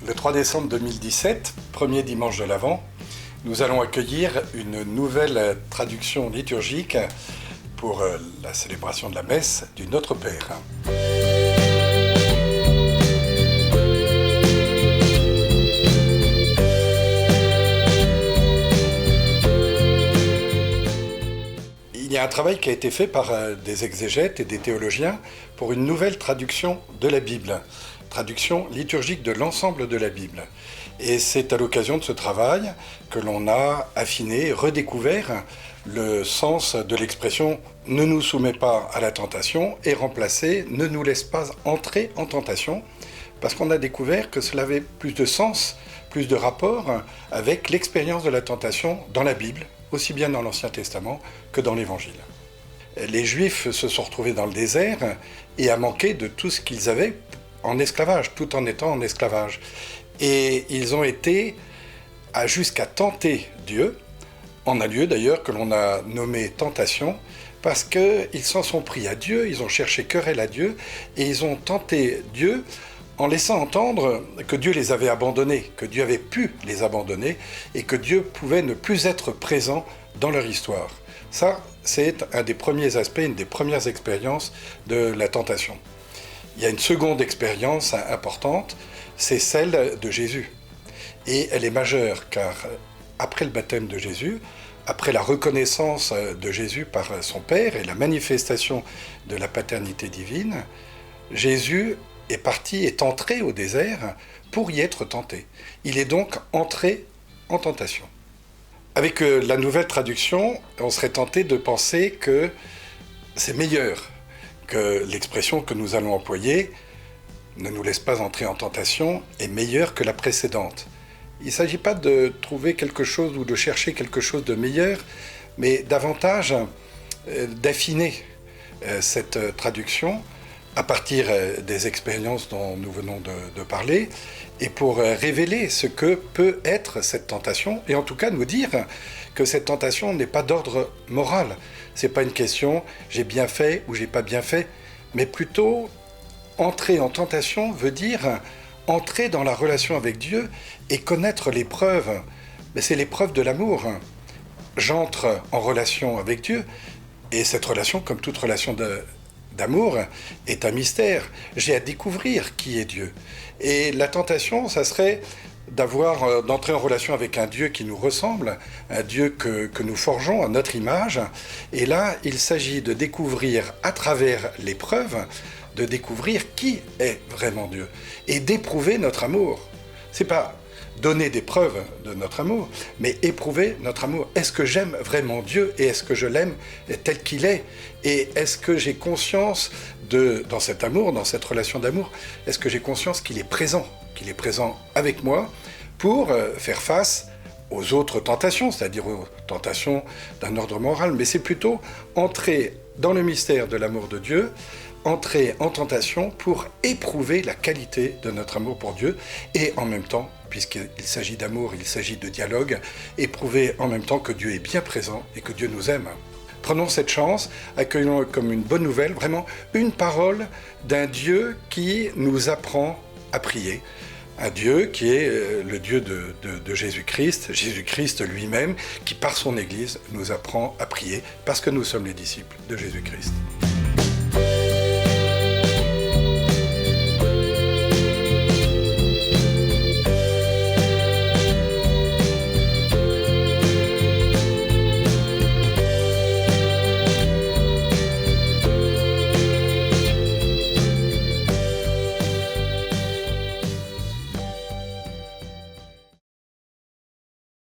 Le 3 décembre 2017, premier dimanche de l'Avent, nous allons accueillir une nouvelle traduction liturgique pour la célébration de la messe du Notre Père. Il y a un travail qui a été fait par des exégètes et des théologiens pour une nouvelle traduction de la Bible, traduction liturgique de l'ensemble de la Bible. Et c'est à l'occasion de ce travail que l'on a affiné, redécouvert le sens de l'expression « ne nous soumets pas à la tentation » et remplacé « ne nous laisse pas entrer en tentation » parce qu'on a découvert que cela avait plus de sens, plus de rapport avec l'expérience de la tentation dans la Bible, aussi bien dans l'Ancien Testament que dans l'Évangile. Les Juifs se sont retrouvés dans le désert et a manqué de tout ce qu'ils avaient en esclavage, tout en étant en esclavage. Et ils ont été jusqu'à tenter Dieu, en un lieu d'ailleurs que l'on a nommé tentation, parce qu'ils s'en sont pris à Dieu, ils ont cherché querelle à Dieu, et ils ont tenté Dieu en laissant entendre que Dieu les avait abandonnés, que Dieu avait pu les abandonner, et que Dieu pouvait ne plus être présent dans leur histoire. Ça, c'est un des premiers aspects, une des premières expériences de la tentation. Il y a une seconde expérience importante, c'est celle de Jésus. Et elle est majeure, car après le baptême de Jésus, après la reconnaissance de Jésus par son Père et la manifestation de la paternité divine, Jésus est entré au désert pour y être tenté. Il est donc entré en tentation. Avec la nouvelle traduction, on serait tenté de penser que c'est meilleur que l'expression que nous allons employer, ne nous laisse pas entrer en tentation, est meilleure que la précédente. Il ne s'agit pas de trouver quelque chose ou de chercher quelque chose de meilleur, mais davantage d'affiner cette traduction à partir des expériences dont nous venons de parler, et pour révéler ce que peut être cette tentation, et en tout cas nous dire que cette tentation n'est pas d'ordre moral. Ce n'est pas une question « j'ai bien fait » ou « j'ai pas bien fait », mais plutôt entrer en tentation veut dire entrer dans la relation avec Dieu et connaître l'épreuve. Mais c'est l'épreuve de l'amour. J'entre en relation avec Dieu, et cette relation, comme toute relation d'amour, est un mystère. J'ai à découvrir qui est Dieu. Et la tentation, ça serait d'entrer en relation avec un Dieu qui nous ressemble, un Dieu que nous forgeons à notre image. Et là, il s'agit de découvrir à travers l'épreuve, de découvrir qui est vraiment Dieu et d'éprouver notre amour. C'est pas donner des preuves de notre amour, mais éprouver notre amour. Est-ce que j'aime vraiment Dieu et est-ce que je l'aime tel qu'il est? Et est-ce que j'ai conscience dans cet amour, dans cette relation d'amour, est-ce que j'ai conscience qu'il est présent avec moi pour faire face aux autres tentations, c'est-à-dire aux tentations d'un ordre moral, mais c'est plutôt entrer dans le mystère de l'amour de Dieu, entrer en tentation pour éprouver la qualité de notre amour pour Dieu et en même temps, puisqu'il s'agit d'amour, il s'agit de dialogue, éprouver en même temps que Dieu est bien présent et que Dieu nous aime. Prenons cette chance, accueillons comme une bonne nouvelle, vraiment une parole d'un Dieu qui nous apprend à prier. Un Dieu qui est le Dieu de Jésus-Christ, Jésus-Christ lui-même, qui par son Église nous apprend à prier parce que nous sommes les disciples de Jésus-Christ.